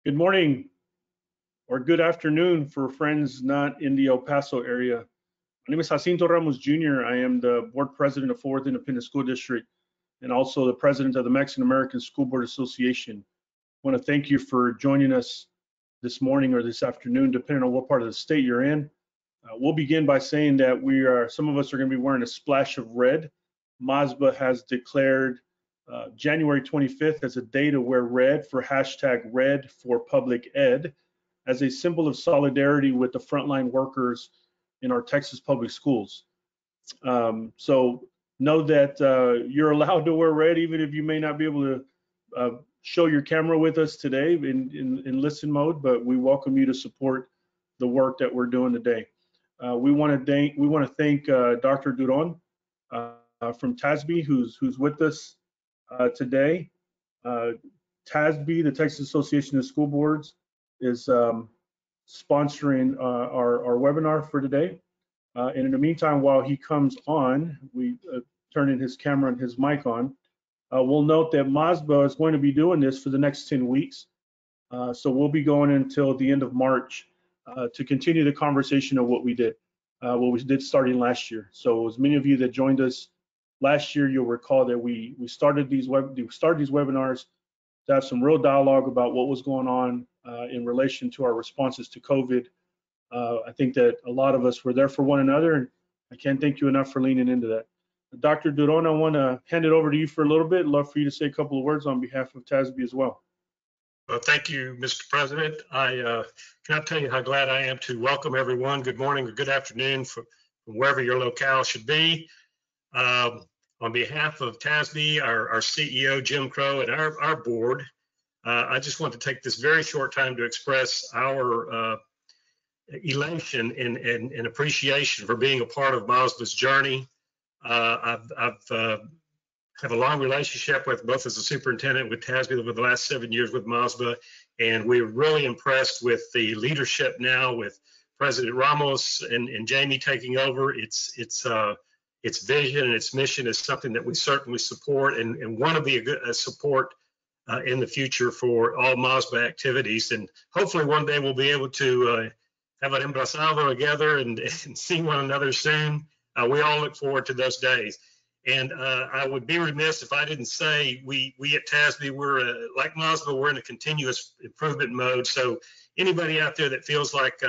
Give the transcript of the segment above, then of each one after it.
Good morning or good afternoon for friends not in the El Paso area. My name is Jacinto Ramos Jr. I am the board president of Fourth Independent School District and also the president of the Mexican American School Board Association. I want to thank you for joining us this morning or this afternoon, depending on what part of the state you're in. We'll begin by saying that some of us are going to be wearing a splash of red. MASBA has declared January 25th as a day to wear red for #Red for Public Ed as a symbol of solidarity with the frontline workers in our Texas public schools. So know that you're allowed to wear red, even if you may not be able to show your camera with us today in listen mode, but we welcome you to support the work that we're doing today. We want to thank Dr. Duron from TASB, who's with us today. TASB, the Texas Association of School Boards, is sponsoring our webinar for today. And in the meantime, while he comes on, we turn in his camera and his mic on. We'll note that MASBA is going to be doing this for the next 10 weeks. So we'll be going until the end of March to continue the conversation of what we did starting last year. So as many of you that joined us last year, you'll recall that we started these webinars to have some real dialogue about what was going on in relation to our responses to COVID. I think that a lot of us were there for one another, and I can't thank you enough for leaning into that. Dr. Duron, I want to hand it over to you for a little bit. I'd love for you to say a couple of words on behalf of TASB as well. Well, thank you, Mr. President. I cannot tell you how glad I am to welcome everyone. Good morning or good afternoon from wherever your locale should be. On behalf of TASB, our CEO, Jim Crow, and our board, I just want to take this very short time to express our elation and appreciation for being a part of MASBA's journey. I've have a long relationship with both as a superintendent with TASB over the last 7 years with MASBA, and we're really impressed with the leadership now with President Ramos and Jamie taking over. Its vision and its mission is something that we certainly support and want to be a good support in the future for all MASBA activities. And hopefully one day we'll be able to have an emplazado together and see one another soon. We all look forward to those days. And I would be remiss if I didn't say we at TASB, we're like MASBA, we're in a continuous improvement mode. So anybody out there that feels like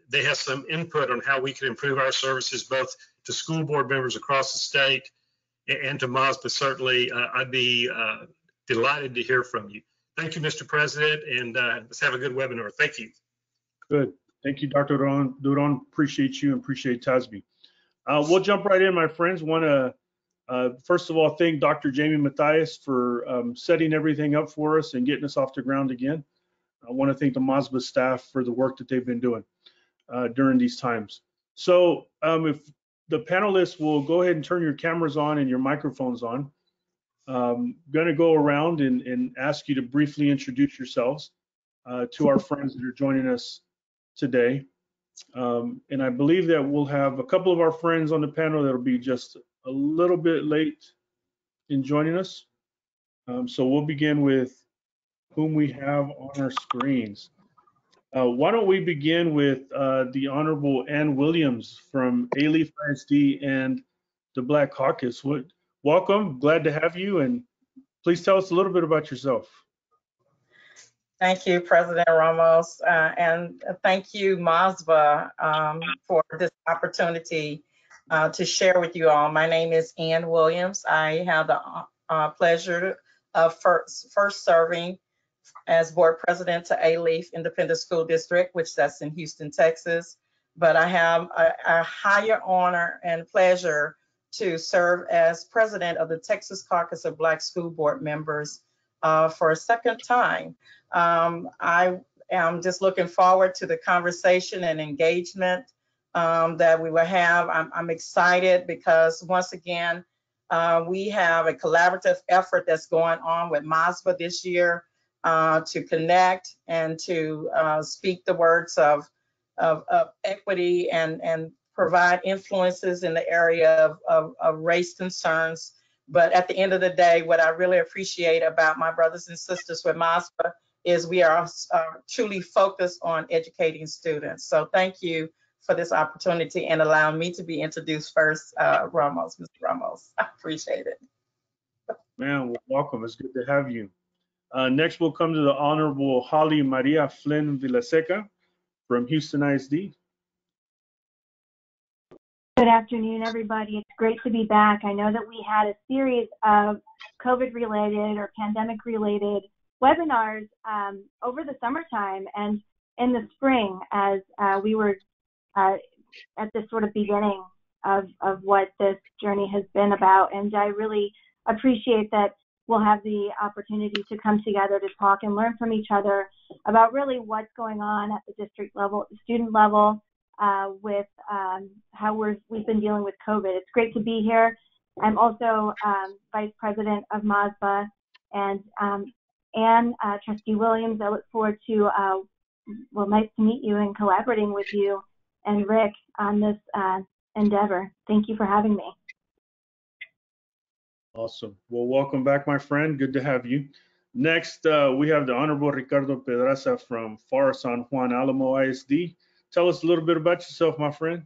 they have some input on how we can improve our services, both to school board members across the state and to MASBA, certainly I'd be delighted to hear from you. Thank you, Mr. President, and let's have a good webinar. Thank you. Good. Thank you, Dr. Duron. Appreciate you and appreciate TASB. We'll jump right in, my friends. Want to first of all, thank Dr. Jamie Mathias for setting everything up for us and getting us off the ground again. I want to thank the MASBA staff for the work that they've been doing during these times. So if the panelists will go ahead and turn your cameras on and your microphones on, I'm going to go around and ask you to briefly introduce yourselves to our friends that are joining us today. And I believe that we'll have a couple of our friends on the panel that'll be just a little bit late in joining us. So we'll begin with whom we have on our screens. Why don't we begin with the Honorable Ann Williams from Alief ISD and the Black Caucus. Welcome, glad to have you, and please tell us a little bit about yourself. Thank you, President Ramos, and thank you, MASBA, for this opportunity to share with you all. My name is Ann Williams. I have the pleasure of first serving as board president to Alief Independent School District, which that's in Houston, Texas. But I have a higher honor and pleasure to serve as president of the Texas Caucus of Black School Board Members for a second time. I am just looking forward to the conversation and engagement that we will have. I'm excited because once again, we have a collaborative effort that's going on with MASBA this year to connect and to speak the words of equity and provide influences in the area of race concerns. But at the end of the day, what I really appreciate about my brothers and sisters with MASBA is we are truly focused on educating students. So thank you for this opportunity and allowing me to be introduced first, Mr. Ramos. I appreciate it. Man, well, welcome. It's good to have you. Next, we'll come to the Honorable Holly Maria Flynn Villaseca from Houston ISD. Good afternoon, everybody. It's great to be back. I know that we had a series of COVID-related or pandemic-related webinars over the summertime and in the spring as we were at the sort of beginning of what this journey has been about. And I really appreciate that we'll have the opportunity to come together to talk and learn from each other about really what's going on at the district level, at the student level, with how we've been dealing with COVID. It's great to be here. I'm also Vice President of MASBA, and Anne, Trustee Williams, I look forward to, well, nice to meet you and collaborating with you and Rick on this endeavor. Thank you for having me. Awesome. Well, welcome back, my friend. Good to have you. Next, we have the Honorable Ricardo Pedraza from FAR San Juan Alamo ISD. Tell us a little bit about yourself, my friend.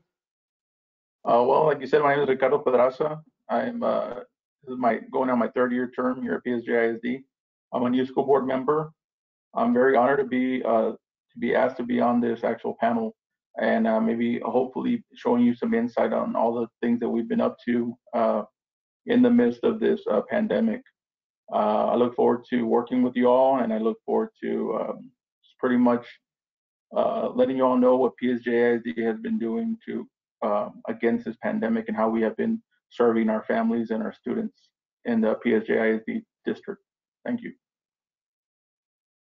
Well, like you said, my name is Ricardo Pedraza. I'm this is going on my third year term here at PSJ ISD. I'm a new school board member. I'm very honored to be asked to be on this actual panel and maybe hopefully showing you some insight on all the things that we've been up to in the midst of this pandemic. I look forward to working with you all, and I look forward to pretty much letting you all know what PSJ ISD has been doing to against this pandemic and how we have been serving our families and our students in the PSJ ISD district. Thank you.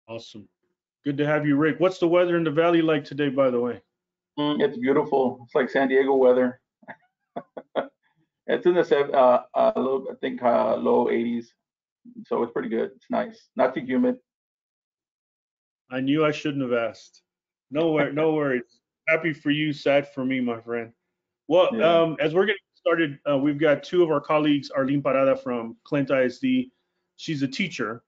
Awesome. Good to have you, Rick. What's the weather in the Valley like today, by the way? It's beautiful. It's like San Diego weather. It's in the low, I think low 80s, so it's pretty good. It's nice, not too humid. I knew I shouldn't have asked. No worries. Happy for you, sad for me, my friend. Well, Yeah. as we're getting started, we've got two of our colleagues, Arlene Parada from Clint ISD. She's a teacher,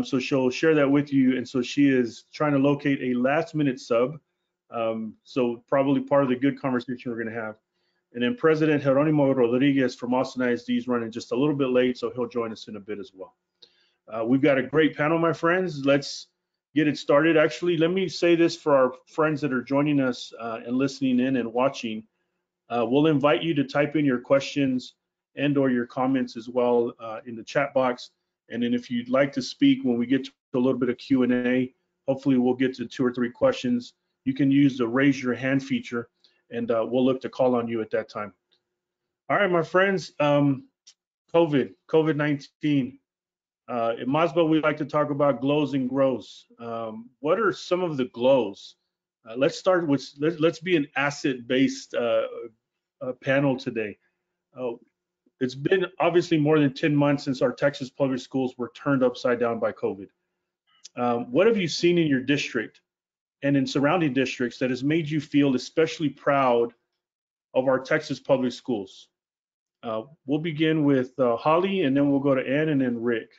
so she'll share that with you. And so she is trying to locate a last-minute sub. So probably part of the good conversation we're going to have. And then President Jeronimo Rodriguez from Austin ISD is running just a little bit late, so he'll join us in a bit as well. We've got a great panel, my friends. Let's get it started. Actually, let me say this for our friends that are joining us and listening in and watching. We'll invite you to type in your questions and or your comments as well in the chat box. And then if you'd like to speak when we get to a little bit of Q&A, hopefully we'll get to 2 or 3 questions. You can use the raise your hand feature, and we'll look to call on you at that time. All right, my friends, COVID-19. At MASBA, we like to talk about glows and grows. What are some of the glows? Let's start with, let's be an asset-based panel today. It's been obviously more than 10 months since our Texas public schools were turned upside down by COVID. What have you seen in your district and in surrounding districts that has made you feel especially proud of our Texas public schools? We'll begin with Holly, and then we'll go to Ann and then Rick.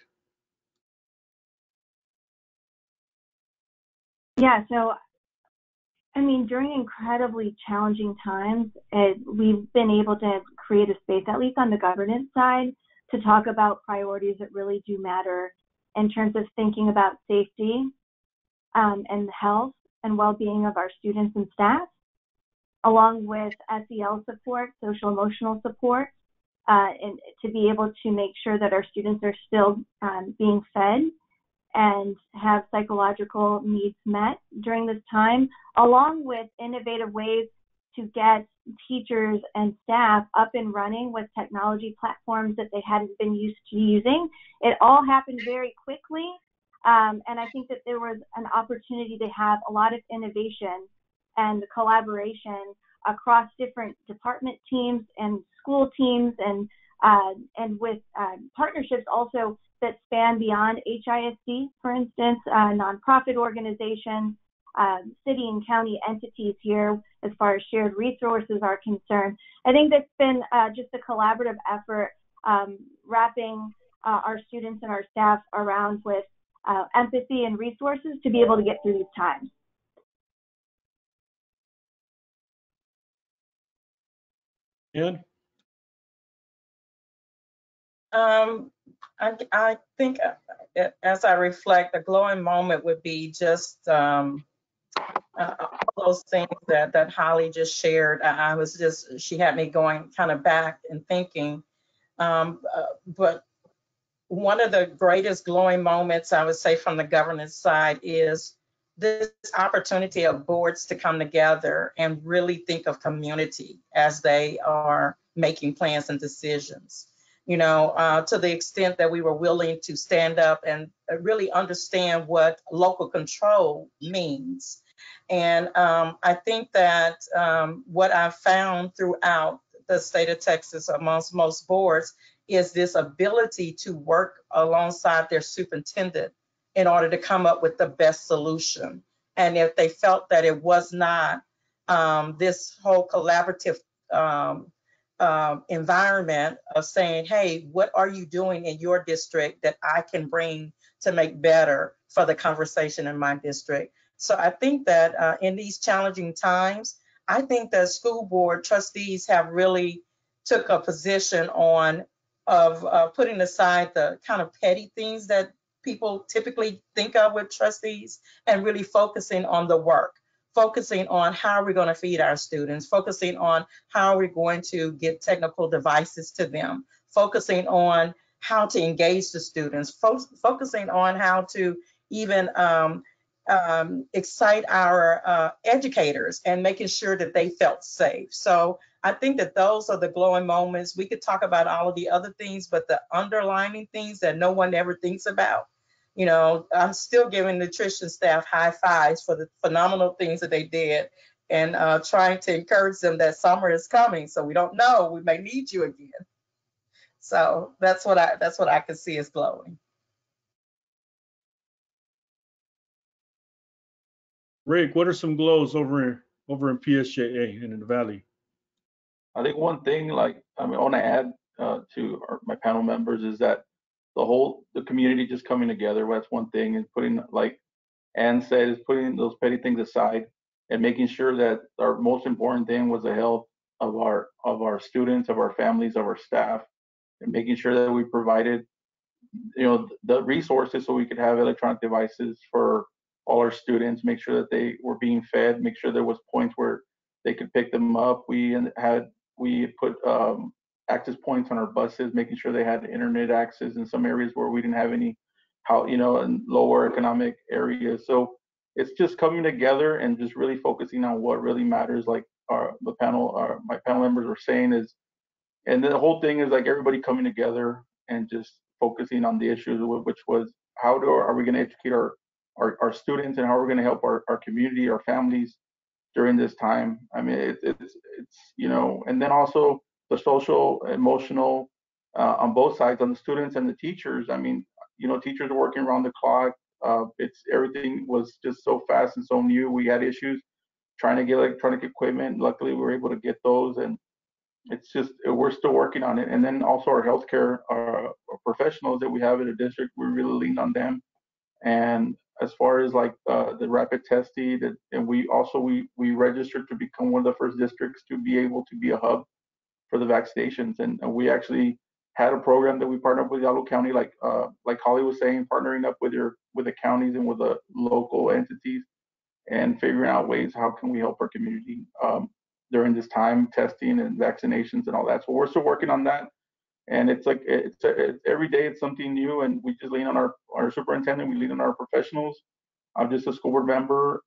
Yeah, so I mean, during incredibly challenging times, we've been able to create a space, at least on the governance side, to talk about priorities that really do matter in terms of thinking about safety and health and well-being of our students and staff, along with SEL support, social emotional support, and to be able to make sure that our students are still being fed and have psychological needs met during this time, along with innovative ways to get teachers and staff up and running with technology platforms that they hadn't been used to using. It all happened very quickly, and I think that there was an opportunity to have a lot of innovation and collaboration across different department teams and school teams, and with partnerships also that span beyond HISD, for instance, nonprofit organizations, city and county entities here as far as shared resources are concerned. I think that's been just a collaborative effort, wrapping our students and our staff around with empathy and resources to be able to get through these times. And I think as I reflect, a glowing moment would be just all those things that Holly just shared. I was just, she had me going kind of back and thinking. But one of the greatest glowing moments, I would say, from the governance side is this opportunity of boards to come together and really think of community as they are making plans and decisions. You know, to the extent that we were willing to stand up and really understand what local control means. And I think that what I've found throughout the state of Texas amongst most boards is this ability to work alongside their superintendent in order to come up with the best solution. And if they felt that it was not this whole collaborative environment of saying, hey, what are you doing in your district that I can bring to make better for the conversation in my district? So I think that in these challenging times, I think that school board trustees have really took a position on of putting aside the kind of petty things that people typically think of with trustees and really focusing on the work, focusing on how we're going to feed our students, focusing on how we're going to get technical devices to them, focusing on how to engage the students, focusing on how to even excite our educators and making sure that they felt safe. So I think that those are the glowing moments. We could talk about all of the other things, but the underlining things that no one ever thinks about, you know, I'm still giving nutrition staff high fives for the phenomenal things that they did and trying to encourage them that summer is coming. So we don't know, we may need you again. So that's what I can see as glowing. Rick, what are some glows over in PSJA and in the Valley? I think one thing, like, I want to add to my panel members is that the community just coming together. That's one thing, and putting, like Ann said, is putting those petty things aside and making sure that our most important thing was the health of our students, of our families, of our staff, and making sure that we provided, you know, the resources so we could have electronic devices for all our students, make sure that they were being fed, make sure there was points where they could pick them up. We put access points on our buses, making sure they had internet access in some areas where we didn't have any, in lower economic areas. So it's just coming together and just really focusing on what really matters. Like my panel members were saying is, and the whole thing is like everybody coming together and just focusing on the issues, which was are we going to educate our students, and how are we going to help our community, our families during this time. I mean, it's you know, and then also the social, emotional on both sides, on the students and the teachers. I mean, you know, teachers are working around the clock. Everything was just so fast and so new. We had issues trying to get electronic equipment. Luckily, we were able to get those, and it's just, we're still working on it. And then also our healthcare professionals that we have in the district, we really leaned on them. And as far as like the rapid testing, and we registered to become one of the first districts to be able to be a hub for the vaccinations. And we actually had a program that we partnered with Yalo County, like Holly was saying, partnering up with the counties and with the local entities, and figuring out ways how can we help our community during this time, testing and vaccinations and all that. So we're still working on that. And it's like, it's every day it's something new, and we just lean on our superintendent, we lean on our professionals. I'm just a school board member,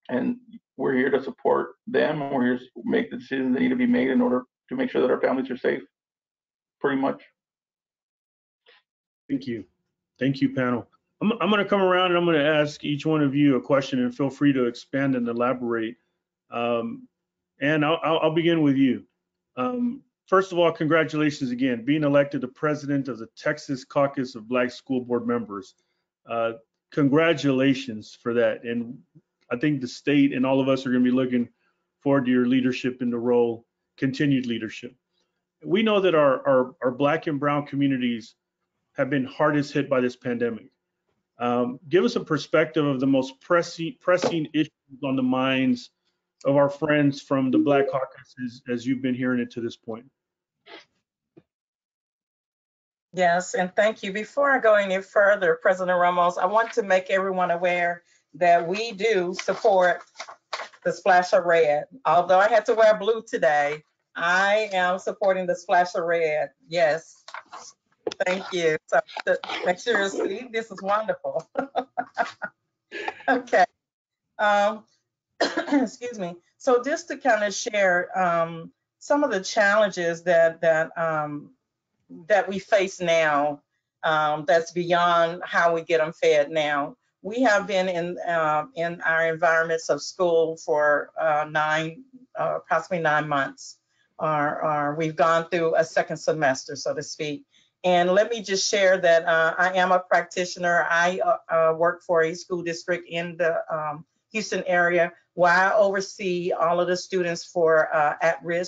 and we're here to support them. We're here to make the decisions that need to be made in order to make sure that our families are safe, pretty much. Thank you. Thank you, panel. I'm going to come around and I'm going to ask each one of you a question, and feel free to expand and elaborate. And I'll begin with you. First of all, congratulations again, being elected the president of the Texas Caucus of Black School Board Members. Congratulations for that. And I think the state and all of us are going to be looking forward to your leadership in the role, continued leadership. We know that our Black and Brown communities have been hardest hit by this pandemic. Give us a perspective of the most pressing issues on the minds of our friends from the Black Caucus as you've been hearing it to this point. Yes, and thank you. Before I go any further, President Ramos, I want to make everyone aware that we do support the splash of red. Although I had to wear blue today, I am supporting the splash of red. Yes, thank you. So make sure you see, this is wonderful. Okay. Excuse me. So just to kind of share some of the challenges that we face now, that's beyond how we get them fed now. We have been in our environments of school for approximately 9 months, or we've gone through a second semester, so to speak. And let me just share that I am a practitioner. I work for a school district in the Houston area, where I oversee all of the students for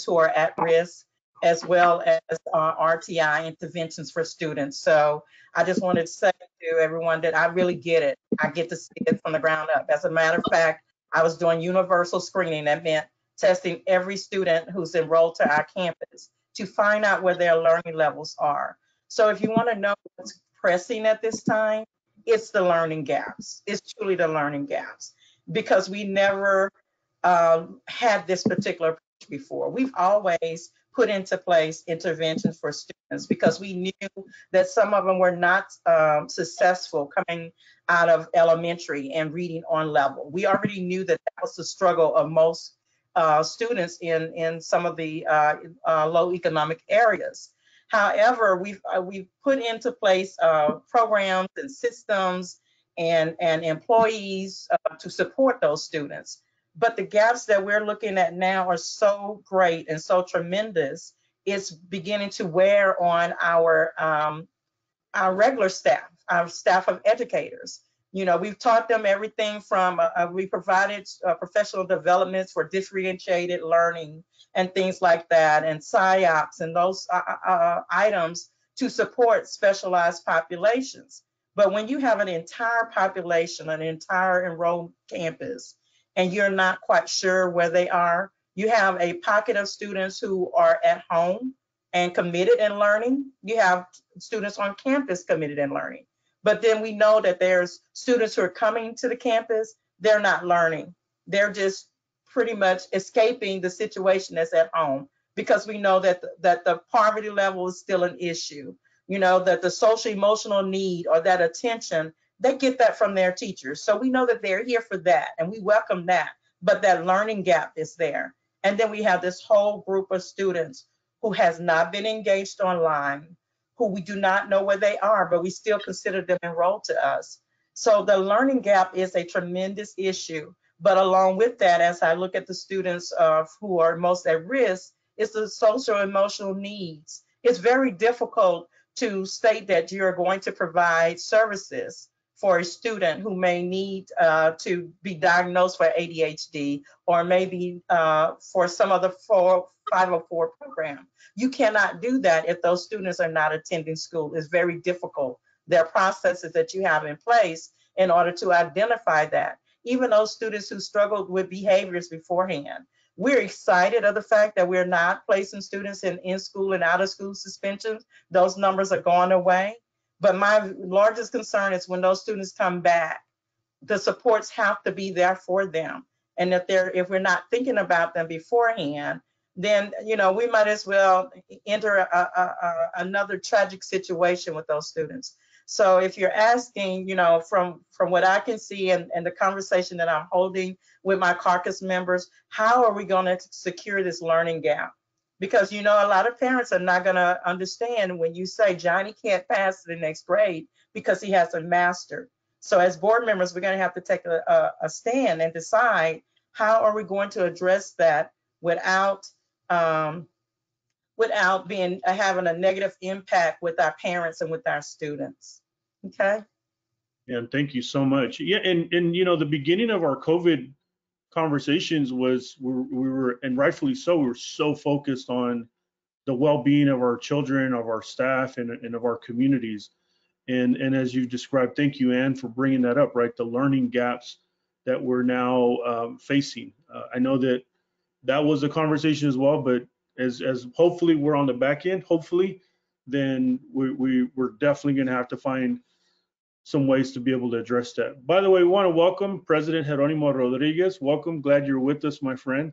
who are at risk, as well as RTI, interventions for students. So I just wanted to say to everyone that I really get it. I get to see it from the ground up. As a matter of fact, I was doing universal screening. That meant testing every student who's enrolled to our campus to find out where their learning levels are. So if you want to know what's pressing at this time, it's the learning gaps. It's truly the learning gaps, because we never had this particular approach before. We've always put into place interventions for students because we knew that some of them were not successful coming out of elementary and reading on level. We already knew that that was the struggle of most students in some of the low economic areas. However, we've put into place programs and systems and employees to support those students. But the gaps that we're looking at now are so great and so tremendous, it's beginning to wear on our regular staff, our staff of educators. You know, we've taught them everything from, we provided professional developments for differentiated learning and things like that, and PSYOPs and those items to support specialized populations. But when you have an entire population, an entire enrolled campus, and you're not quite sure where they are, you have a pocket of students who are at home and committed in learning. You have students on campus committed in learning. But then we know that there's students who are coming to the campus, they're not learning. They're just pretty much escaping the situation that's at home, because we know that the poverty level is still an issue. You know, that the social emotional need or that attention, they get that from their teachers. So we know that they're here for that, and we welcome that. But that learning gap is there. And then we have this whole group of students who has not been engaged online, who we do not know where they are, but we still consider them enrolled to us. So the learning gap is a tremendous issue. But along with that, as I look at the students who are most at risk, it's the social emotional needs. It's very difficult to state that you're going to provide services for a student who may need to be diagnosed for ADHD, or maybe for some other 504 program. You cannot do that if those students are not attending school. It's very difficult. There are processes that you have in place in order to identify that. Even those students who struggled with behaviors beforehand. We're excited of the fact that we're not placing students in school and out of school suspensions. Those numbers are going away. But my largest concern is when those students come back, the supports have to be there for them. And if we're not thinking about them beforehand, then we might as well enter another tragic situation with those students. So if you're asking, from what I can see and the conversation that I'm holding with my caucus members, how are we going to secure this learning gap? Because, a lot of parents are not going to understand when you say Johnny can't pass to the next grade because he hasn't mastered. So as board members, we're going to have to take a stand and decide how are we going to address that without having a negative impact with our parents and with our students. Okay. And thank you so much. Yeah, and the beginning of our COVID conversations was we were, and rightfully so, we were so focused on the well-being of our children, of our staff, and of our communities. And as you described, thank you, Ann, for bringing that up, right? The learning gaps that we're now facing. I know that that was a conversation as well, but as hopefully we're on the back end, hopefully, then we're definitely going to have to find some ways to be able to address that. By the way, we want to welcome President Jeronimo Rodriguez. Welcome, glad you're with us, my friend.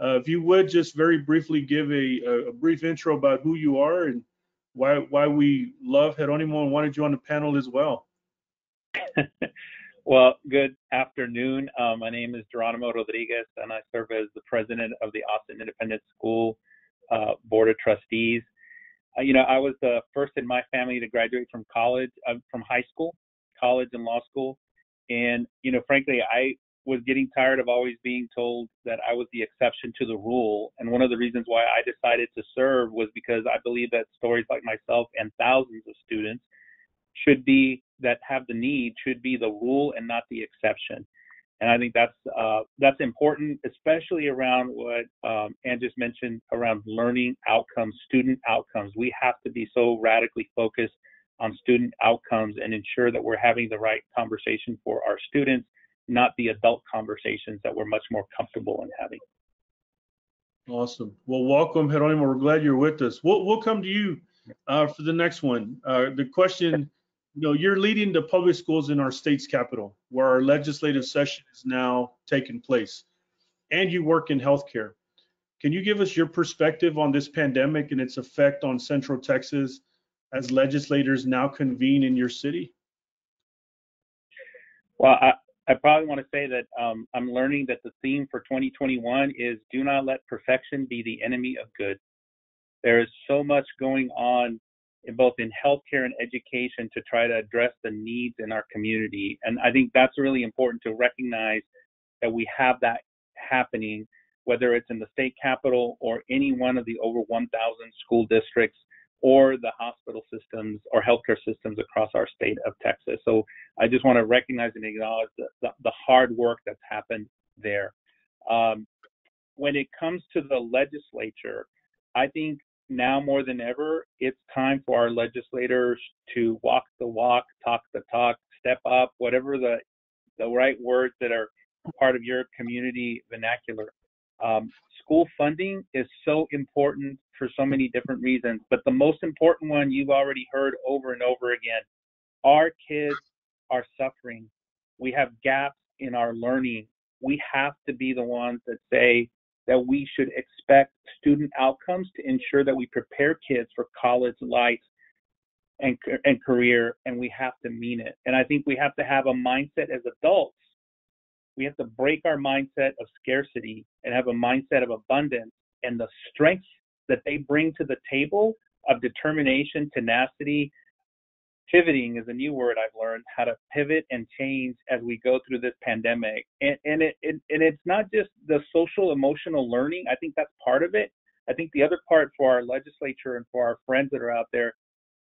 If you would just very briefly give a brief intro about who you are and why we love Jeronimo and wanted you on the panel as well. Well, good afternoon. My name is Geronimo Rodriguez, and I serve as the president of the Austin Independent School Board of Trustees. I was the first in my family to graduate from college, from high school, college and law school. And, frankly, I was getting tired of always being told that I was the exception to the rule. And one of the reasons why I decided to serve was because I believe that stories like myself and thousands of students that have the need should be the rule and not the exception. And I think that's important, especially around what Ann just mentioned around learning outcomes, student outcomes. We have to be so radically focused on student outcomes and ensure that we're having the right conversation for our students, not the adult conversations that we're much more comfortable in having. Awesome. Well, welcome, Jeronimo. We're glad you're with us. We'll come to you for the next one. The question, you're leading the public schools in our state's capital, where our legislative session is now taking place, and you work in healthcare. Can you give us your perspective on this pandemic and its effect on Central Texas as legislators now convene in your city? Well, I probably want to say that I'm learning that the theme for 2021 is do not let perfection be the enemy of good. There is so much going on both in healthcare and education to try to address the needs in our community. And I think that's really important to recognize that we have that happening, whether it's in the state capitol or any one of the over 1,000 school districts or the hospital systems or healthcare systems across our state of Texas. So I just want to recognize and acknowledge the hard work that's happened there. When it comes to the legislature, I think now more than ever, it's time for our legislators to walk the walk, talk the talk, step up, whatever the right words that are part of your community vernacular. School funding is so important for so many different reasons, but the most important one you've already heard over and over again. Our kids are suffering. We have gaps in our learning. We have to be the ones that say that we should expect student outcomes to ensure that we prepare kids for college life and career, and we have to mean it. And I think we have to have a mindset as adults. We have to break our mindset of scarcity and have a mindset of abundance, and the strengths that they bring to the table of determination, tenacity. Pivoting is a new word I've learned, how to pivot and change as we go through this pandemic. And it's not just the social emotional learning. I think that's part of it. I think the other part for our legislature and for our friends that are out there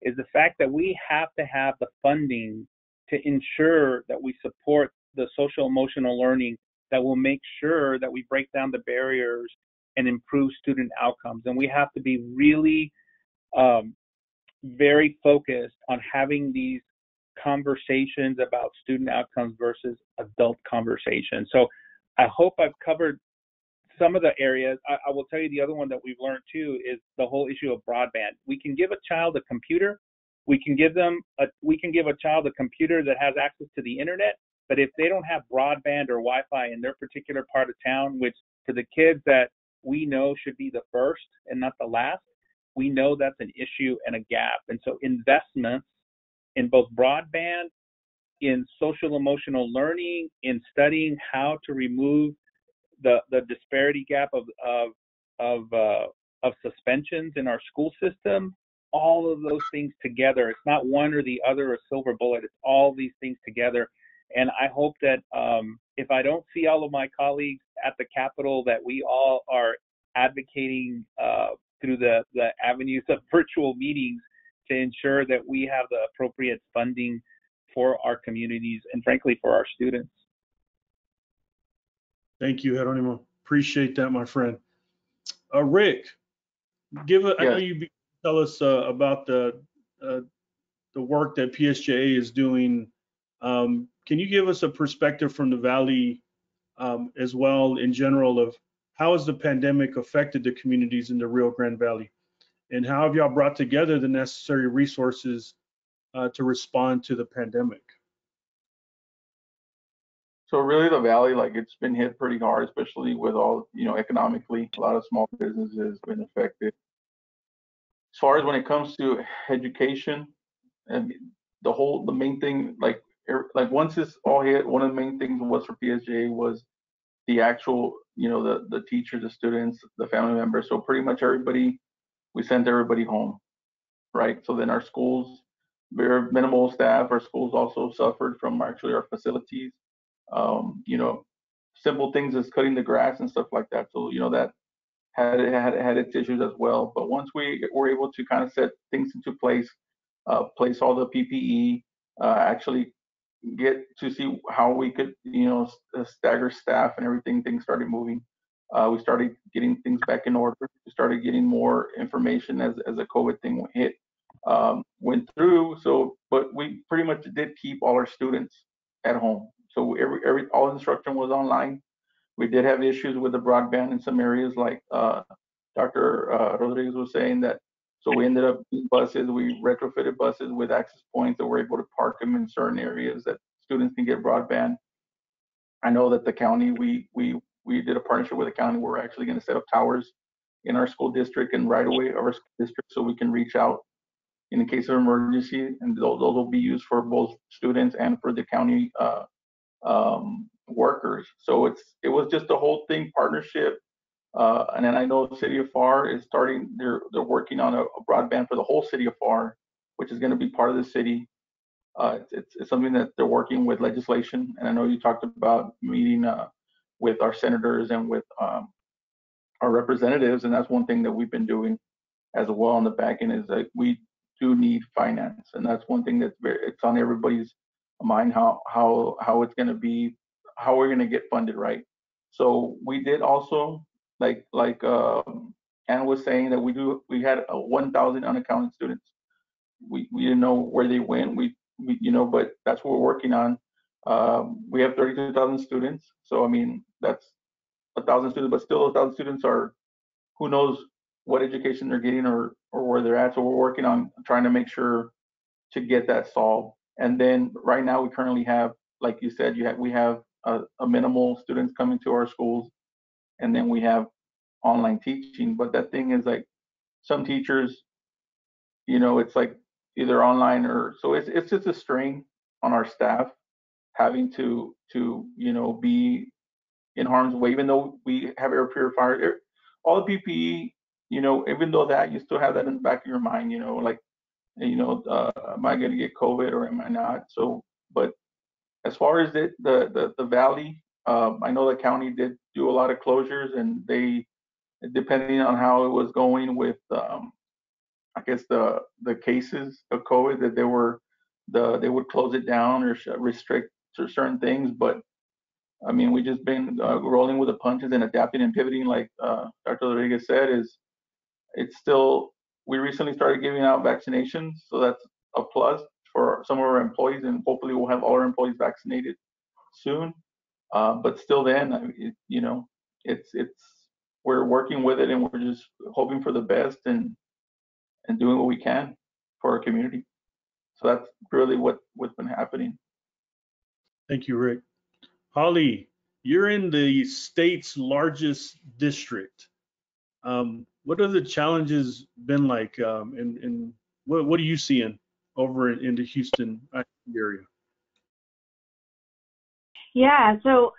is the fact that we have to have the funding to ensure that we support the social emotional learning that will make sure that we break down the barriers and improve student outcomes. And we have to be really very focused on having these conversations about student outcomes versus adult conversations. So I hope I've covered some of the areas. I will tell you the other one that we've learned too is the whole issue of broadband. We can give a child a computer. We can give a child a computer that has access to the internet, but if they don't have broadband or Wi-Fi in their particular part of town, which for the kids that we know should be the first and not the last, we know that's an issue and a gap. And so investments in both broadband, in social emotional learning, in studying how to remove the disparity gap of suspensions in our school system, all of those things together. It's not one or the other, a silver bullet. It's all these things together. And I hope that if I don't see all of my colleagues at the Capitol, that we all are advocating through the avenues of virtual meetings to ensure that we have the appropriate funding for our communities and frankly for our students. Thank you, Jeronimo. Appreciate that, my friend. Rick, I know you tell us about the the work that PSJA is doing. Can you give us a perspective from the Valley as well in general of how has the pandemic affected the communities in the Rio Grande Valley? And how have y'all brought together the necessary resources to respond to the pandemic? So really the Valley, like it's been hit pretty hard, especially with all, economically, a lot of small businesses been affected. As far as when it comes to education, and the main thing, like once this all hit, one of the main things was for PSJA was the actual, the teachers, the students, the family members. So pretty much we sent everybody home, right? So then our schools, very minimal staff, our schools also suffered from actually our facilities. Simple things as cutting the grass and stuff like that. So, that had its issues as well. But once we were able to kind of set things into place, place all the PPE, actually get to see how we could, stagger staff and everything, things started moving. We started getting things back in order. We started getting more information as the COVID thing hit, went through. So, but we pretty much did keep all our students at home. So all instruction was online. We did have issues with the broadband in some areas, like Dr. Rodriguez was saying that. So we ended up buses. We retrofitted buses with access points that we're able to park them in certain areas that students can get broadband. I know that the county, we did a partnership with the county. We're actually going to set up towers in our school district and right away of our school district, so we can reach out in the case of emergency, and those will be used for both students and for the county workers. So it was just a whole thing, partnership. And then I know the city of FAR is starting, they're working on a broadband for the whole city of FAR, which is going to be part of the city. It's something that they're working with legislation. And I know you talked about meeting with our senators and with our representatives. And that's one thing that we've been doing as well on the back end, is that we do need finance. And that's one thing it's on everybody's mind, how it's going to be, how we're going to get funded, right? So we did also, like Anna was saying, that we had 1,000 unaccounted students. We didn't know where they went. We but that's what we're working on. We have 32,000 students. So I mean, that's 1,000 students, but still 1,000 students are, who knows what education they're getting or where they're at. So we're working on trying to make sure to get that solved. And then right now we currently have, like you said, we have a minimal students coming to our schools, and then we have online teaching. But that thing is, like, some teachers, it's like either online or, so it's just a strain on our staff having to be in harm's way, even though we have air purifiers, all the PPE, even though that, you still have that in the back of your mind, like, am I going to get COVID or am I not? So, but as far as the Valley, I know the county did do a lot of closures, and they, depending on how it was going with, I guess the cases of COVID, that they would close it down or restrict certain things. But I mean, we just been rolling with the punches and adapting and pivoting, like Dr. Rodriguez said. It's still, we recently started giving out vaccinations, so that's a plus for some of our employees, and hopefully we'll have all our employees vaccinated soon. But still, then, we're working with it, and we're just hoping for the best and doing what we can for our community. So that's really what's been happening. Thank you, Rick. Holly, you're in the state's largest district. What have the challenges been like, and what are you seeing over in the Houston area? Yeah, so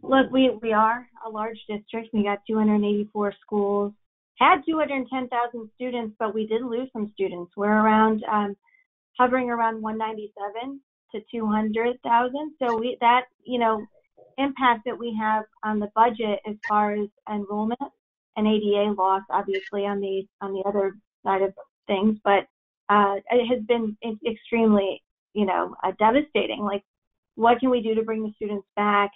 look, we are a large district. We got 284 schools, had 210,000 students, but we did lose some students. We're around hovering around 197 to 200,000. So that impact that we have on the budget as far as enrollment and ADA loss, obviously on the other side of things, but it has been extremely devastating. Like, what can we do to bring the students back,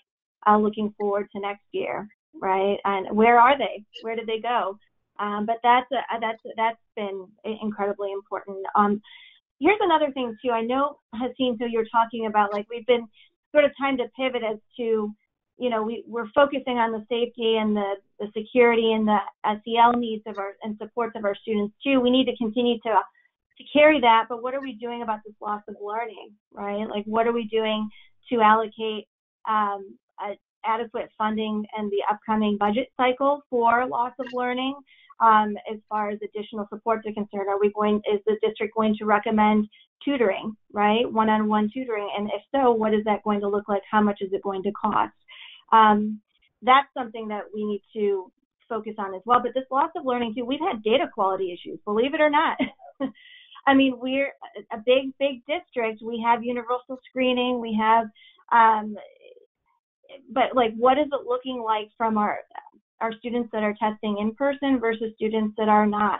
looking forward to next year, right? And where are they? Where did they go? But that's been incredibly important. here's another thing too. I know, Haseen, so you're talking about, like, we've been sort of time to pivot as to, you know, we're focusing on the safety and the security and the SEL needs of our and supports of our students too. We need to continue to carry that, but what are we doing about this loss of learning, right? Like, what are we doing to allocate adequate funding in the upcoming budget cycle for loss of learning? As far as additional supports are concerned, is the district going to recommend tutoring, right? One-on-one tutoring, and if so, what is that going to look like? How much is it going to cost? That's something that we need to focus on as well. But this loss of learning too, we've had data quality issues, believe it or not. I mean, we're a big district. We have universal screening. We have, but like, what is it looking like from our students that are testing in person versus students that are not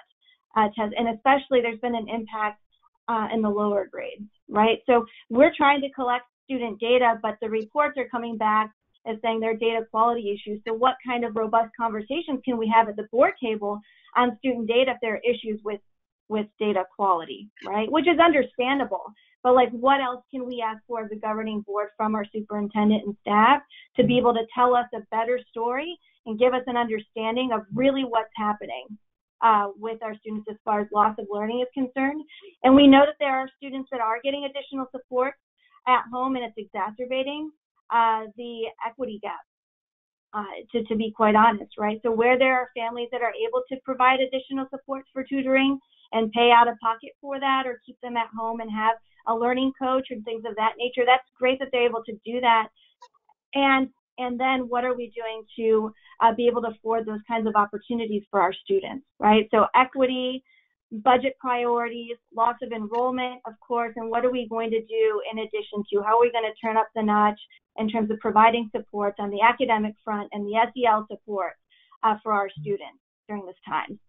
testing? And especially, there's been an impact in the lower grades, right? So we're trying to collect student data, but the reports are coming back as saying there are data quality issues. So what kind of robust conversations can we have at the board table on student data if there are issues with data quality, right? Which is understandable, but like, what else can we ask for as a governing board from our superintendent and staff to be able to tell us a better story and give us an understanding of really what's happening with our students as far as loss of learning is concerned. And we know that there are students that are getting additional support at home, and it's exacerbating the equity gap, to be quite honest, right? So where there are families that are able to provide additional supports for tutoring and pay out of pocket for that, or keep them at home and have a learning coach and things of that nature, that's great that they're able to do that. And then what are we doing to be able to afford those kinds of opportunities for our students, right? So equity, budget priorities, loss of enrollment, of course, and what are we going to do in addition to? How are we going to turn up the notch in terms of providing support on the academic front and the SEL support for our students during this time?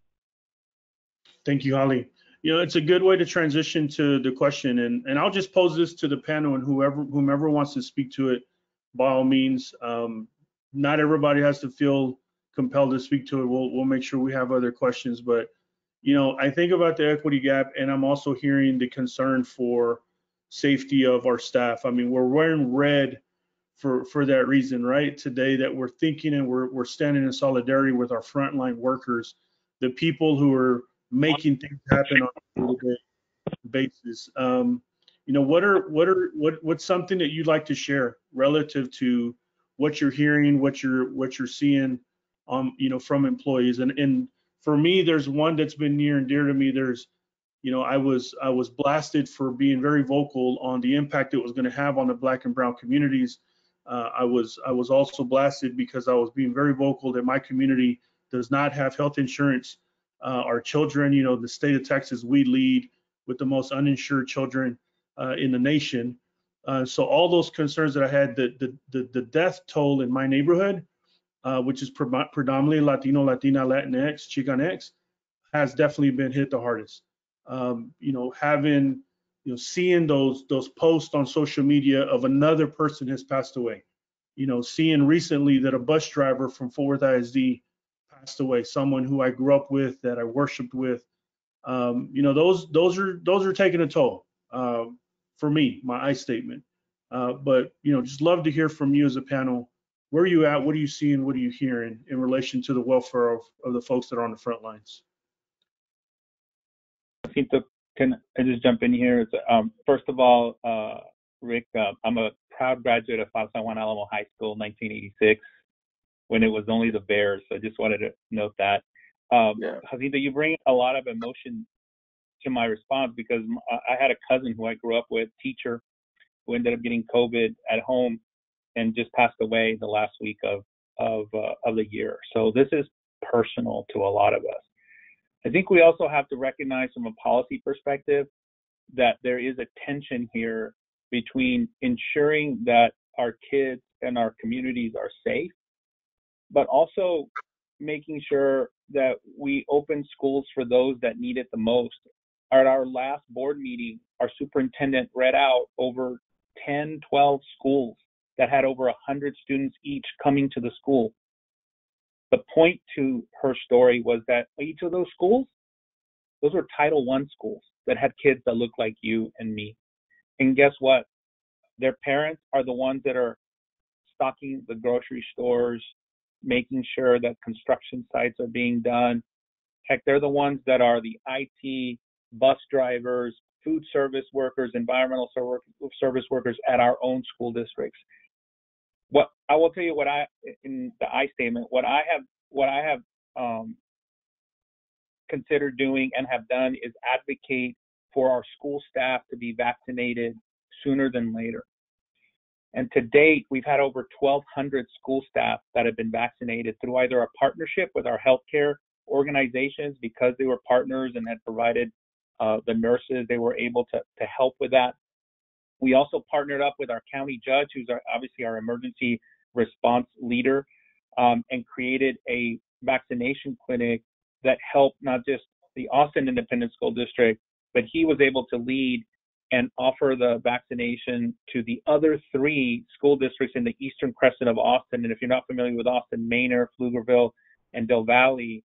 Thank you, Holly. You know, it's a good way to transition to the question, and I'll just pose this to the panel, and whomever wants to speak to it, by all means. Not everybody has to feel compelled to speak to it. We'll make sure we have other questions, but you know, I think about the equity gap, and I'm also hearing the concern for safety of our staff. I mean, we're wearing red for that reason, right? Today, that we're thinking and we're standing in solidarity with our frontline workers, the people who are making things happen on a day-to-day basis. You know, what's something that you'd like to share relative to what you're hearing, what you're seeing, you know, from employees? And for me, there's one that's been near and dear to me. There's, you know, I was blasted for being very vocal on the impact it was going to have on the Black and brown communities. I was also blasted because I was being very vocal that my community does not have health insurance. Our children, you know, the state of Texas, we lead with the most uninsured children in the nation. So all those concerns that I had, the death toll in my neighborhood, which is predominantly Latino, Latina, Latinx, Chicanx, has definitely been hit the hardest. You know, seeing those posts on social media of another person has passed away. You know, seeing recently that a bus driver from Fort Worth ISD passed away, someone who I grew up with, that I worshiped with. You know, those are taking a toll for me, my I statement. But you know, just love to hear from you as a panel. Where are you at? What are you seeing? What are you hearing in relation to the welfare of the folks that are on the front lines? Can I just jump in here? First of all, Rick, I'm a proud graduate of San Juan Alamo High School, 1986, when it was only the Bears. So I just wanted to note that. Jacinta, you bring a lot of emotion to my response, because I had a cousin who I grew up with, teacher, who ended up getting COVID at home and just passed away the last week of the year. So this is personal to a lot of us. I think we also have to recognize from a policy perspective that there is a tension here between ensuring that our kids and our communities are safe, but also making sure that we open schools for those that need it the most. At our last board meeting, our superintendent read out over 10, 12 schools that had over 100 students each coming to the school. The point to her story was that each of those schools Those were Title I schools that had kids that looked like you and me. And guess what? Their parents are the ones that are stocking the grocery stores, making sure that construction sites are being done. Heck, they're the ones that are the IT, bus drivers, food service workers, environmental service workers at our own school districts. What I will tell you, what I, in the I statement, what I have considered doing and have done is advocate for our school staff to be vaccinated sooner than later. And to date, we've had over 1,200 school staff that have been vaccinated through either a partnership with our healthcare organizations because they were partners and had provided the nurses, they were able to help with that. We also partnered up with our county judge, who's obviously our emergency response leader, and created a vaccination clinic that helped not just the Austin Independent School District, but he was able to lead and offer the vaccination to the other 3 school districts in the eastern crescent of Austin. And if you're not familiar with Austin, Manor, Pflugerville, and Del Valle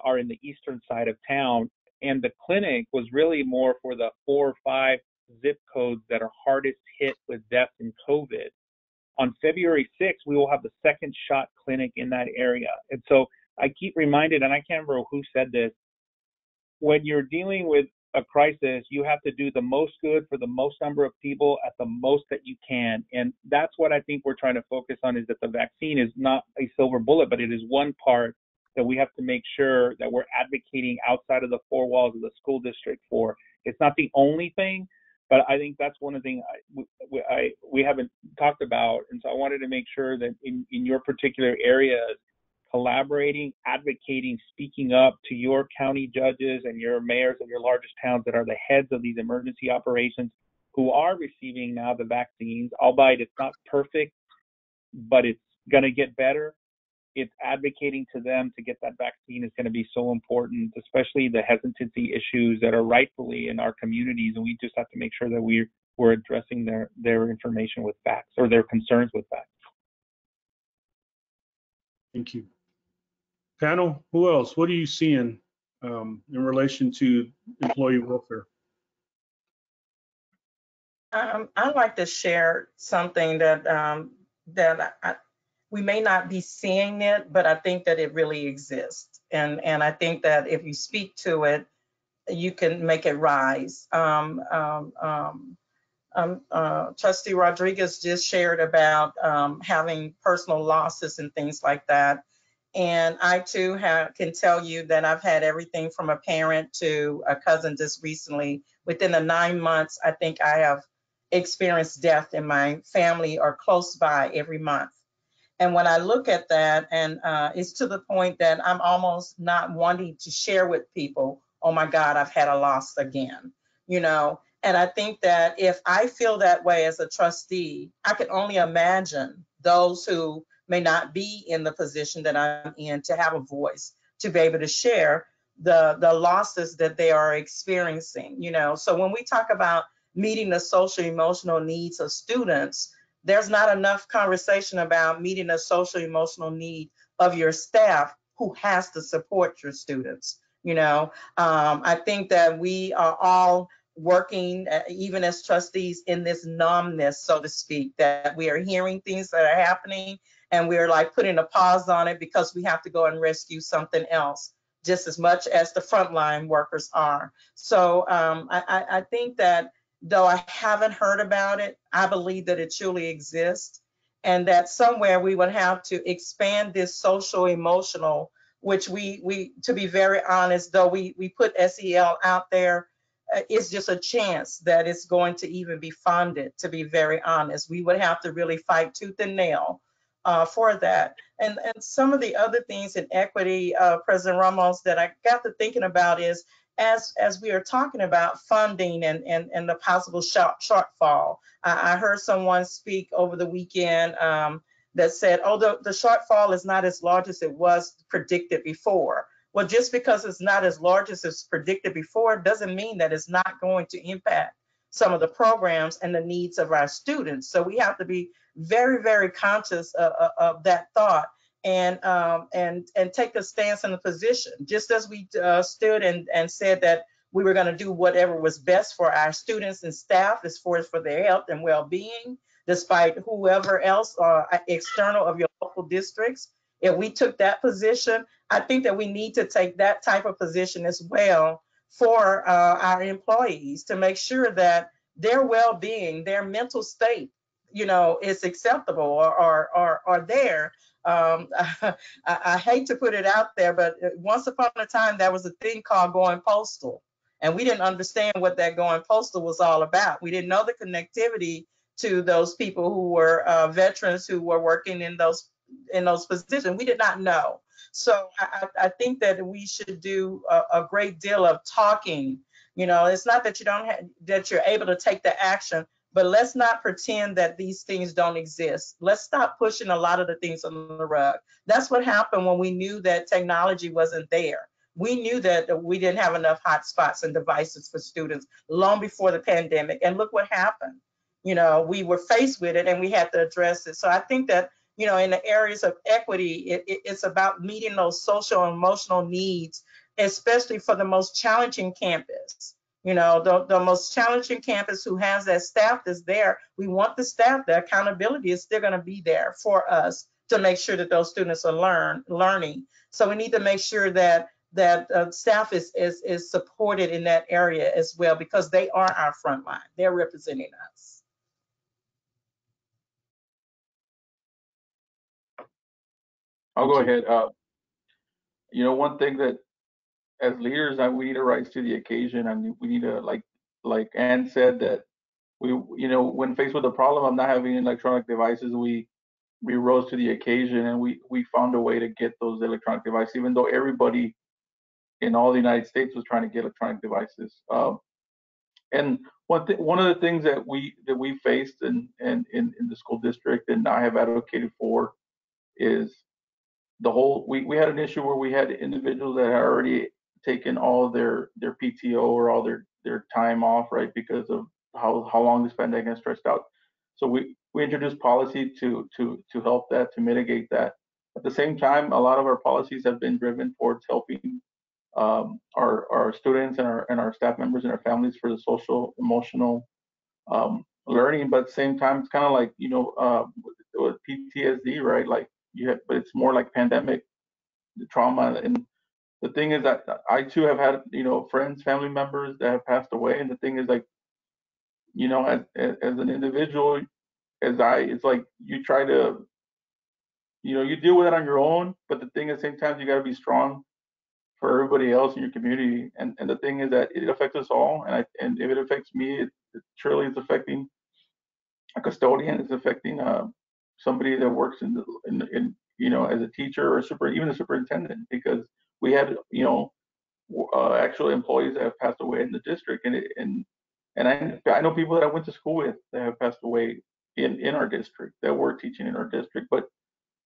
are in the eastern side of town. And the clinic was really more for the 4 or 5 zip codes that are hardest hit with death in COVID. On February 6th, we will have the second shot clinic in that area. And so I keep reminded, and I can't remember who said this, when you're dealing with a crisis, you have to do the most good for the most number of people at the most that you can. And that's what I think we're trying to focus on, is that the vaccine is not a silver bullet, but it is one part that we have to make sure that we're advocating outside of the 4 walls of the school district for. It's not the only thing, but I think that's one of the things we haven't talked about. And so I wanted to make sure that in your particular areas, collaborating, advocating, speaking up to your county judges and your mayors of your largest towns that are the heads of these emergency operations who are receiving now the vaccines, albeit it's not perfect, but it's going to get better. It's advocating to them to get that vaccine is going to be so important, especially the hesitancy issues that are rightfully in our communities. And we just have to make sure that we're addressing their information with facts, or their concerns with facts. Thank you. Panel, who else? What are you seeing in relation to employee welfare? I'd like to share something that we may not be seeing it, but I think that it really exists. And I think that if you speak to it, you can make it rise. Trustee Rodriguez just shared about having personal losses and things like that. And I too can tell you that I've had everything from a parent to a cousin just recently. Within the 9 months, I think I have experienced death in my family or close by every month. And when I look at that, and it's to the point that I'm almost not wanting to share with people, oh my God, I've had a loss again, you know? And I think that if I feel that way as a trustee, I can only imagine those who may not be in the position that I'm in to have a voice, to be able to share the losses that they are experiencing, you know? So when we talk about meeting the social emotional needs of students, there's not enough conversation about meeting the social emotional need of your staff who has to support your students. You know, I think that we are all working, even as trustees, in this numbness, so to speak, that we are hearing things that are happening and we're like putting a pause on it because we have to go and rescue something else, just as much as the frontline workers are. So I think that though I haven't heard about it, I believe that it truly exists, and that somewhere we would have to expand this social emotional, which we to be very honest, though we put SEL out there, it's just a chance that it's going to even be funded, to be very honest. We would have to really fight tooth and nail for that. And some of the other things in equity, President Ramos, that I got to thinking about is, as we are talking about funding and the possible shortfall, I heard someone speak over the weekend that said, oh, the shortfall is not as large as it was predicted before. Well, just because it's not as large as it's predicted before doesn't mean that it's not going to impact some of the programs and the needs of our students. So we have to be very, very conscious of that thought. and take a stance in a position, just as we stood and said that we were going to do whatever was best for our students and staff as far as for their health and well-being, despite whoever else external of your local districts. If we took that position, I think that we need to take that type of position as well for our employees to make sure that their well-being, their mental state, is acceptable or there. I hate to put it out there, but once upon a time, there was a thing called going postal. And we didn't understand what that going postal was all about. We didn't know the connectivity to those people who were veterans who were working in those positions. We did not know. So I think that we should do a great deal of talking. It's not that that you're able to take the action, but let's not pretend that these things don't exist. Let's stop pushing a lot of the things on the rug. That's what happened when we knew that technology wasn't there. We knew that we didn't have enough hotspots and devices for students long before the pandemic. And look what happened. We were faced with it and we had to address it. So I think that, in the areas of equity, it's about meeting those social and emotional needs, especially for the most challenging campus. The most challenging campus who has that staff that's there. We want the staff, the accountability is still going to be there for us to make sure that those students are learning. So we need to make sure that staff is supported in that area as well, because they are our front line. They're representing us. I'll go ahead. One thing that as leaders that we need to rise to the occasion. I mean, we need to like Ann said that when faced with a problem of not having electronic devices, we rose to the occasion and we found a way to get those electronic devices, even though everybody in all the United States was trying to get electronic devices. And one of the things that we faced in the school district and I have advocated for is we had an issue where we had individuals that had already taken all their PTO or all their time off, right, because of how long this pandemic has stretched out. So we introduced policy to help that, to mitigate that. At the same time, a lot of our policies have been driven towards helping our students and our staff members and our families for the social emotional learning. But at the same time, it's kind of like with PTSD, right? Like but it's more like pandemic trauma. And the thing is that I too have had friends, family members that have passed away. And the thing is, like, as an individual, it's like you try to you deal with it on your own. But the thing is, same time, you got to be strong for everybody else in your community. And the thing is that it affects us all. And if it affects me, it surely is affecting a custodian. It's affecting somebody that works in as a teacher or even a superintendent, because we had actual employees that have passed away in the district, and I know people that I went to school with that have passed away in our district that were teaching in our district. But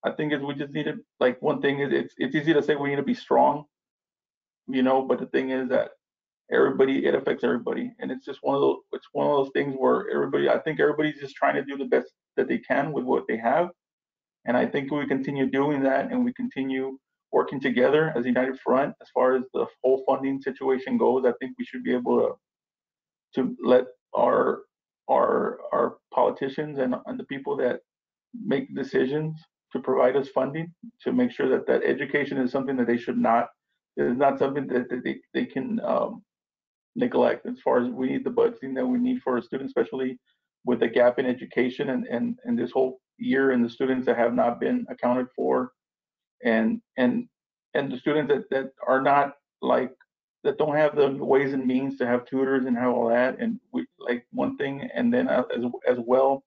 I think we just need to, like, one thing is it's easy to say we need to be strong, but the thing is that it affects everybody, and it's just one of those things where I think everybody's just trying to do the best that they can with what they have. And I think we continue doing that and we continue working together as a united front as far as the whole funding situation goes. I think we should be able to let our politicians and the people that make decisions to provide us funding, to make sure that education is something that is not something that they can neglect. As far as we need the budgeting that we need for our students, especially with the gap in education and this whole year, and the students that have not been accounted for, and the students that are not, like, that don't have the ways and means to have tutors and have all that. And we, like, one thing, and then as well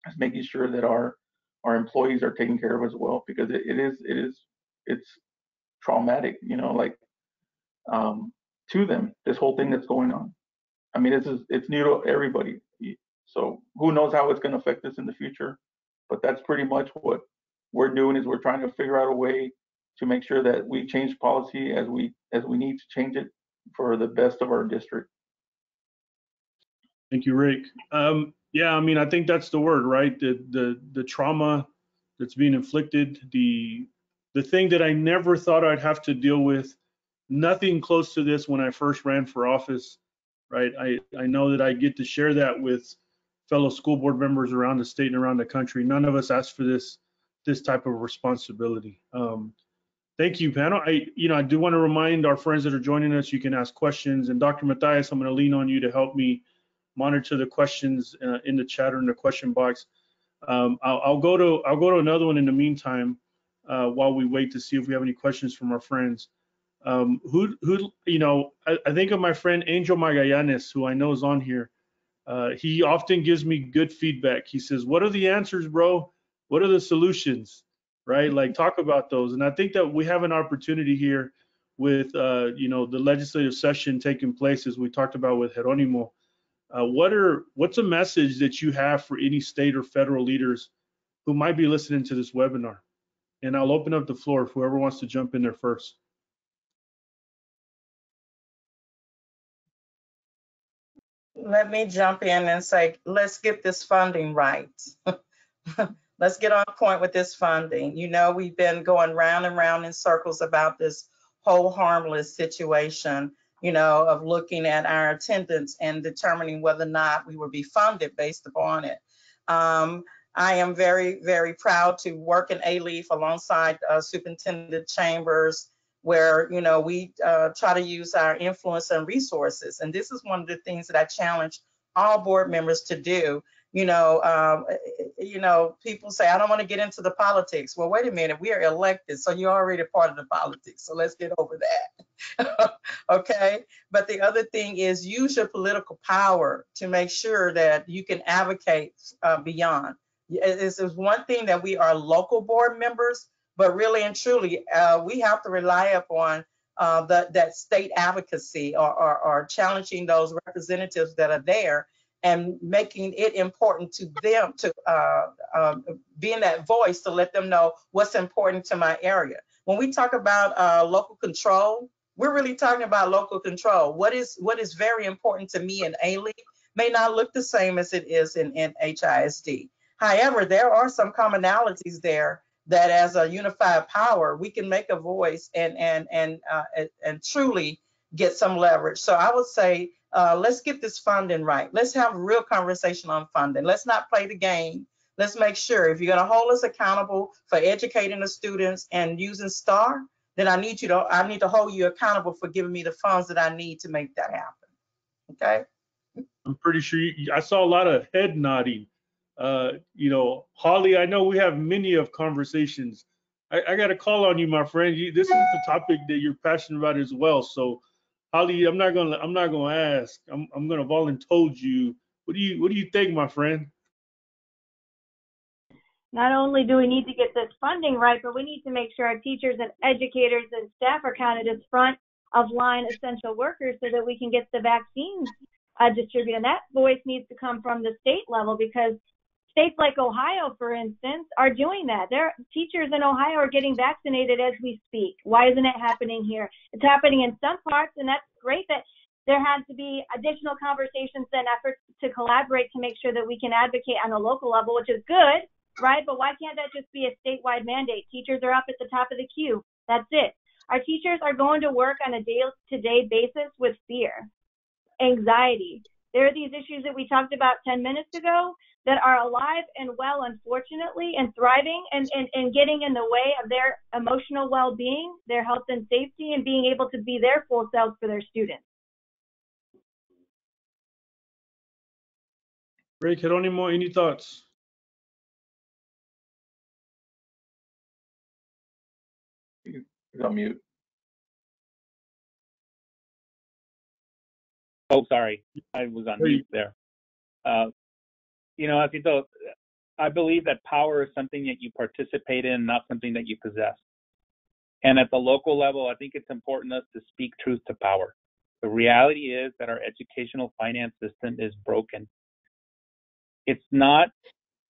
as making sure that our employees are taken care of as well, because it's traumatic, to them, this whole thing that's going on. I mean, it's new to everybody. So who knows how it's going to affect us in the future? But that's pretty much what we're doing, is we're trying to figure out a way to make sure that we change policy as we need to change it for the best of our district. Thank you, Rick. Yeah, I mean, I think that's the word, right? The trauma that's being inflicted, the the thing that I never thought I'd have to deal with, nothing close to this when I first ran for office, right? I know that I get to share that with fellow school board members around the state and around the country. None of us asked for this type of responsibility. Thank you, panel. I do want to remind our friends that are joining us, you can ask questions. And Dr. Matthias, I'm going to lean on you to help me monitor the questions in the chat or in the question box. I'll go to another one in the meantime while we wait to see if we have any questions from our friends. I think of my friend Angel Magallanes, who I know is on here. He often gives me good feedback. He says, "What are the answers, bro? What are the solutions?" Right? Like, talk about those. And I think that we have an opportunity here with the legislative session taking place, as we talked about with Jeronimo. What's a message that you have for any state or federal leaders who might be listening to this webinar? And I'll open up the floor if whoever wants to jump in there first. Let me jump in and say, let's get this funding right. Let's get on point with this funding. We've been going round and round in circles about this whole harmless situation, of looking at our attendance and determining whether or not we will be funded based upon it. I am very, very proud to work in A-LEAF alongside Superintendent Chambers, where we try to use our influence and resources. And this is one of the things that I challenge all board members to do. People say, I don't want to get into the politics. Well, wait a minute, we are elected, so you're already part of the politics. So let's get over that. Okay. But the other thing is, use your political power to make sure that you can advocate beyond. It's one thing that we are local board members, but really and truly, we have to rely upon that state advocacy or challenging those representatives that are there and making it important to them to being that voice to let them know what's important to my area. When we talk about local control, we're really talking about local control. What is very important to me in A-LEAF may not look the same as it is in HISD. However, there are some commonalities there that as a unified power, we can make a voice and truly get some leverage. So I would say, let's get this funding right. Let's have a real conversation on funding. Let's not play the game. Let's make sure if you're going to hold us accountable for educating the students and using STAR, then I need to hold you accountable for giving me the funds that I need to make that happen. Okay. I'm pretty sure I saw a lot of head nodding. Holly, I know we have many of conversations. I got to call on you, my friend. This is the topic that you're passionate about as well. So, Holly, I'm not gonna ask. I'm gonna volunteer you. What do you think, my friend? Not only do we need to get this funding right, but we need to make sure our teachers and educators and staff are counted as front of line essential workers so that we can get the vaccines distributed. And that voice needs to come from the state level, because states like Ohio, for instance, are doing that. Their teachers in Ohio are getting vaccinated as we speak. Why isn't it happening here? It's happening in some parts, and that's great that there has to be additional conversations and efforts to collaborate to make sure that we can advocate on a local level, which is good, right? But why can't that just be a statewide mandate? Teachers are up at the top of the queue. That's it. Our teachers are going to work on a day-to-day basis with fear, anxiety. There are these issues that we talked about 10 minutes ago that are alive and well, unfortunately, and thriving and getting in the way of their emotional well-being, their health and safety, and being able to be their full selves for their students. Great. Jeronimo, any thoughts? He's on mute. Oh, sorry, I was on mute there. I believe that power is something that you participate in, not something that you possess. And at the local level, I think it's important us to speak truth to power. The reality is that our educational finance system is broken. It's not,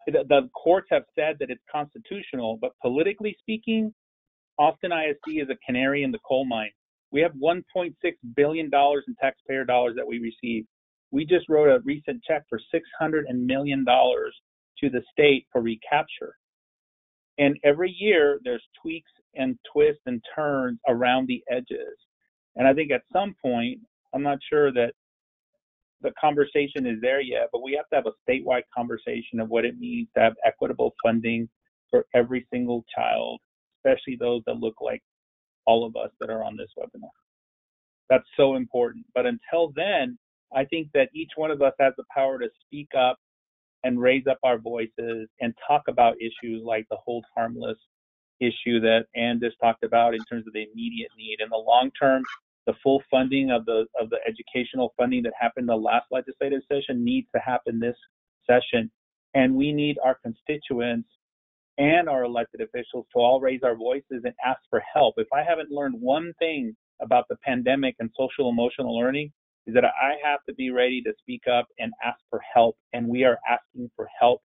the courts have said that it's constitutional, but politically speaking, Austin ISD is a canary in the coal mine. We have $1.6 billion in taxpayer dollars that we receive. We just wrote a recent check for $600 million to the state for recapture. And every year there's tweaks and twists and turns around the edges. And I think at some point, I'm not sure that the conversation is there yet, but we have to have a statewide conversation of what it means to have equitable funding for every single child, especially those that look like all of us that are on this webinar. That's so important. But until then, I think that each one of us has the power to speak up and raise up our voices and talk about issues like the hold harmless issue that Ann just talked about in terms of the immediate need. In the long term, the full funding of the educational funding that happened the last legislative session needs to happen this session. And we need our constituents and our elected officials to all raise our voices and ask for help. If I haven't learned one thing about the pandemic and social emotional learning, is that I have to be ready to speak up and ask for help. And we are asking for help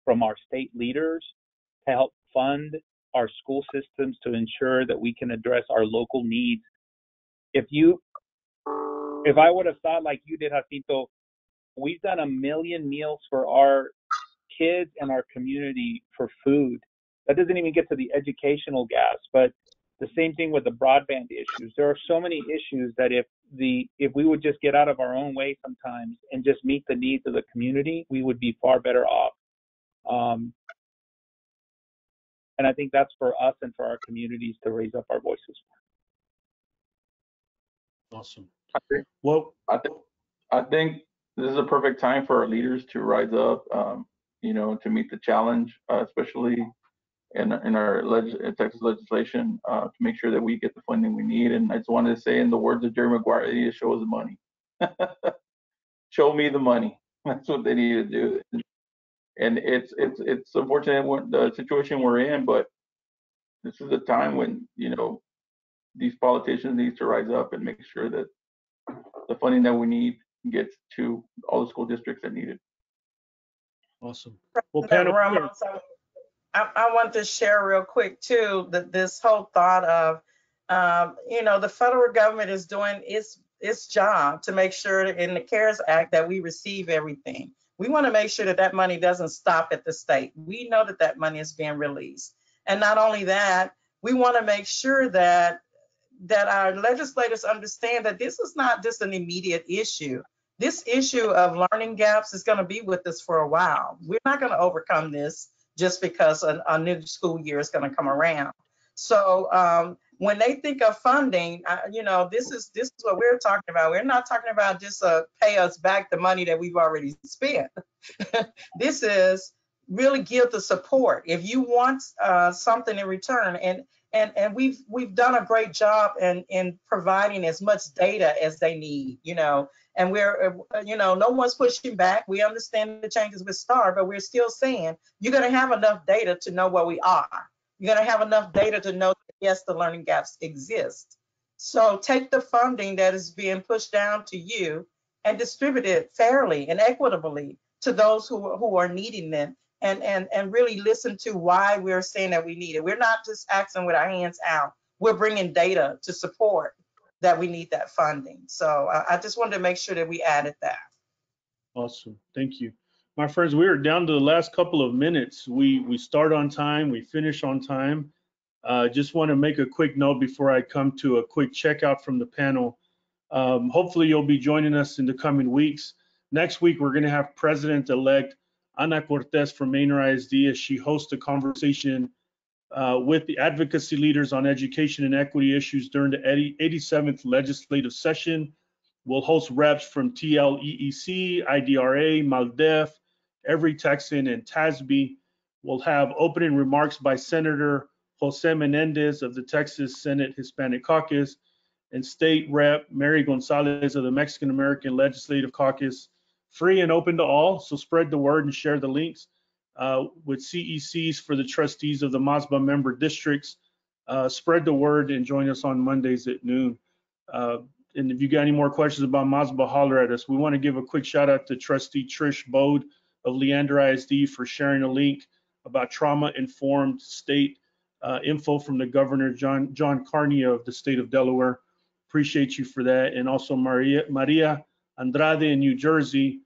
from our state leaders to help fund our school systems to ensure that we can address our local needs. If I would have thought like you did, Jacinto, we've done 1 million meals for our kids and our community for food. That doesn't even get to the educational gaps, but the same thing with the broadband issues. There are so many issues that if we would just get out of our own way sometimes and just meet the needs of the community, we would be far better off. And I think that's for us and for our communities to raise up our voices. Awesome. Well, I think this is a perfect time for our leaders to rise up, to meet the challenge, especially in our Texas legislation, to make sure that we get the funding we need. And I just wanted to say, in the words of Jerry Maguire, they need to show us the money. Show me the money. That's what they need to do. And it's unfortunate the situation we're in, but this is a time when these politicians need to rise up and make sure that the funding that we need gets to all the school districts that need it. Awesome. Well, panel, Ramos, I want to share real quick too that this whole thought of, the federal government is doing its job to make sure that in the CARES Act that we receive everything. We want to make sure that money doesn't stop at the state. We know that money is being released. And not only that, we want to make sure that our legislators understand that this is not just an immediate issue. This issue of learning gaps is going to be with us for a while. We're not going to overcome this just because a new school year is going to come around. So when they think of funding, this is what we're talking about. We're not talking about just pay us back the money that we've already spent. This is really give the support. If you want something in return, and we've done a great job in providing as much data as they need, and we're, no one's pushing back. We understand the changes with STAR, but we're still saying you're going to have enough data to know where we are. You're going to have enough data to know that, yes, the learning gaps exist. So take the funding that is being pushed down to you and distribute it fairly and equitably to those who are needing them, and really listen to why we're saying that we need it. We're not just acting with our hands out. We're bringing data to support that we need that funding. So I just wanted to make sure that we added that. Awesome. Thank you. My friends, we are down to the last couple of minutes. We start on time, we finish on time. Just want to make a quick note before I come to a quick checkout from the panel. Hopefully you'll be joining us in the coming weeks. Next week, we're going to have President-elect Ana Cortez from Manor ISD as she hosts a conversation with the advocacy leaders on education and equity issues during the 87th legislative session. We'll host reps from TLEEC, IDRA, MALDEF, Every Texan, and TASB. We'll have opening remarks by Senator Jose Menendez of the Texas Senate Hispanic Caucus and State Rep Mary Gonzalez of the Mexican American Legislative Caucus. Free and open to all, so spread the word and share the links. With CECs for the trustees of the MASBA member districts. Spread the word and join us on Mondays at noon. And if you got any more questions about MASBA, holler at us. We want to give a quick shout out to Trustee Trish Bode of Leander ISD for sharing a link about trauma-informed state info from the Governor John Carney of the state of Delaware. Appreciate you for that. And also Maria Andrade in New Jersey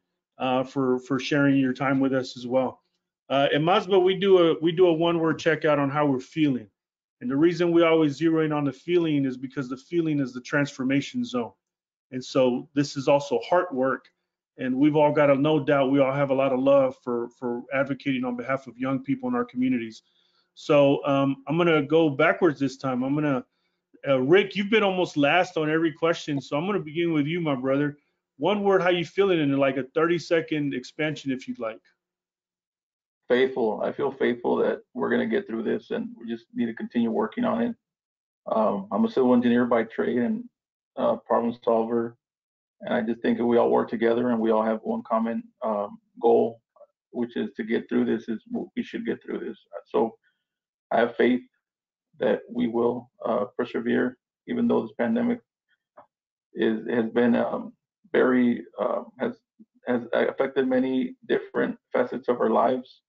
for sharing your time with us as well. In MASBA, we do a one-word checkout on how we're feeling. And the reason we always zero in on the feeling is because the feeling is the transformation zone. And so this is also heart work. And we've all got no doubt, we all have a lot of love for advocating on behalf of young people in our communities. So I'm going to go backwards this time. I'm going to, Rick, you've been almost last on every question. So I'm going to begin with you, my brother. One word, how you feeling, in like a 30-second expansion, if you'd like. Faithful. I feel faithful that we're going to get through this, and we just need to continue working on it. I'm a civil engineer by trade and problem solver. And I just think if we all work together and we all have one common goal, which is to get through this, we should get through this. So I have faith that we will persevere, even though this pandemic has been has affected many different facets of our lives.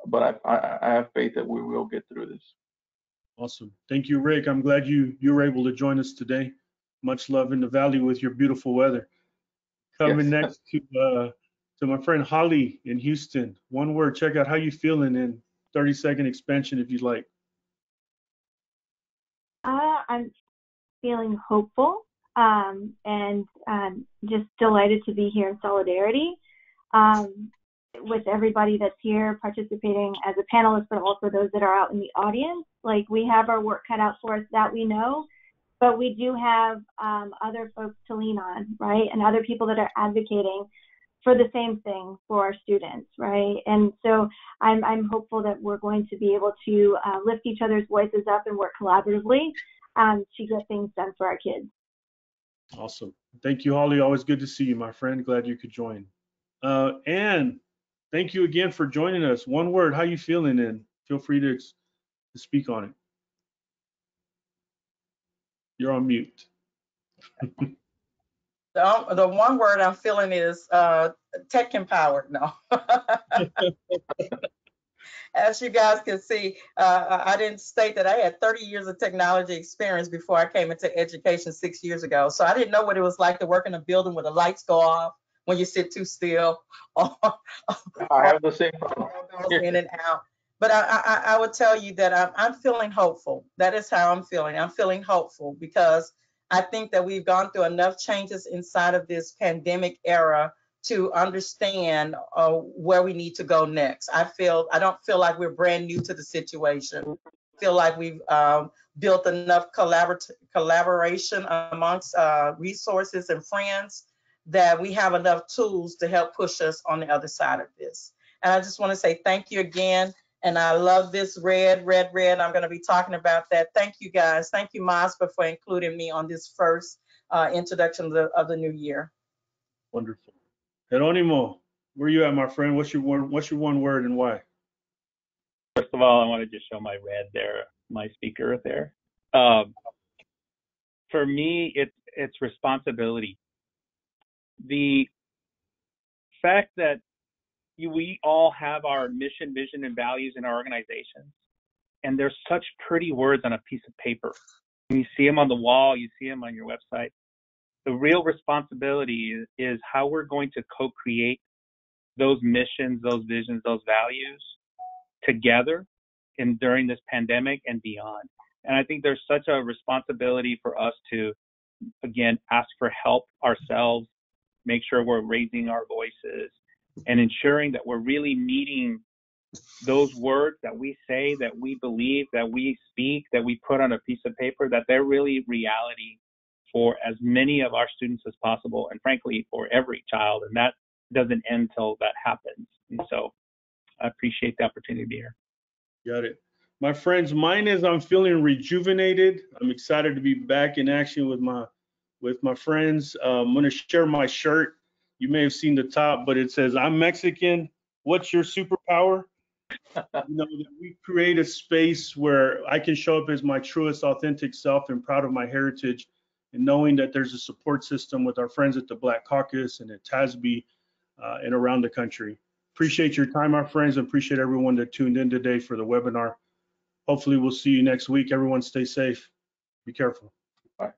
But I have faith that we will get through this. Awesome. Thank you, Rick. I'm glad you were able to join us today. Much love in the valley with your beautiful weather. Coming Yes. next to my friend Holly in Houston. One word, check out how you feeling in 30-second expansion, if you'd like. I'm feeling hopeful and just delighted to be here in solidarity with everybody that's here participating as a panelist, but also those that are out in the audience. Like, we have our work cut out for us, that we know, but we do have other folks to lean on, right? And other people that are advocating for the same thing for our students, right? And so I'm hopeful that we're going to be able to lift each other's voices up and work collaboratively to get things done for our kids. Awesome. Thank you, Holly. Always good to see you, my friend. Glad you could join. And thank you again for joining us. One word, how you feeling, and feel free to speak on it. You're on mute. The one word I'm feeling is tech empowered. No. As you guys can see, I didn't state that I had 30 years of technology experience before I came into education 6 years ago. So I didn't know what it was like to work in a building where the lights go off when you sit too still. I have the same problem. In and out. But I would tell you that I'm feeling hopeful. That is how I'm feeling. I'm feeling hopeful because I think that we've gone through enough changes inside of this pandemic era to understand where we need to go next. I don't feel like we're brand new to the situation. I feel like we've built enough collaboration amongst resources and friends that we have enough tools to help push us on the other side of this. And I just want to say thank you again. And I love this red. I'm going to be talking about that. Thank you, guys. Thank you, MASBA, for including me on this first introduction of the new year. Wonderful. Geronimo, where you at, my friend? What's your one word and why? First of all, I want to just show my red there, my speaker there. For me, it's responsibility. The fact that we all have our mission, vision, and values in our organizations, and they're such pretty words on a piece of paper. You see them on the wall, you see them on your website. The real responsibility is how we're going to co-create those missions, those visions, those values together during this pandemic and beyond. And I think there's such a responsibility for us to, again, ask for help ourselves, make sure we're raising our voices, and ensuring that we're really meeting those words that we say, that we believe, that we speak, that we put on a piece of paper, that they're really reality for as many of our students as possible, and frankly, for every child. And that doesn't end till that happens. And so I appreciate the opportunity to be here. Got it. My friends, mine is I'm feeling rejuvenated. I'm excited to be back in action with my friends. I'm going to share my shirt. You may have seen the top, but it says, "I'm Mexican. What's your superpower?" You know, that we create a space where I can show up as my truest, authentic self and proud of my heritage, and knowing that there's a support system with our friends at the Black Caucus and at TASB and around the country. Appreciate your time, our friends, and appreciate everyone that tuned in today for the webinar. Hopefully we'll see you next week. Everyone stay safe. Be careful. Bye.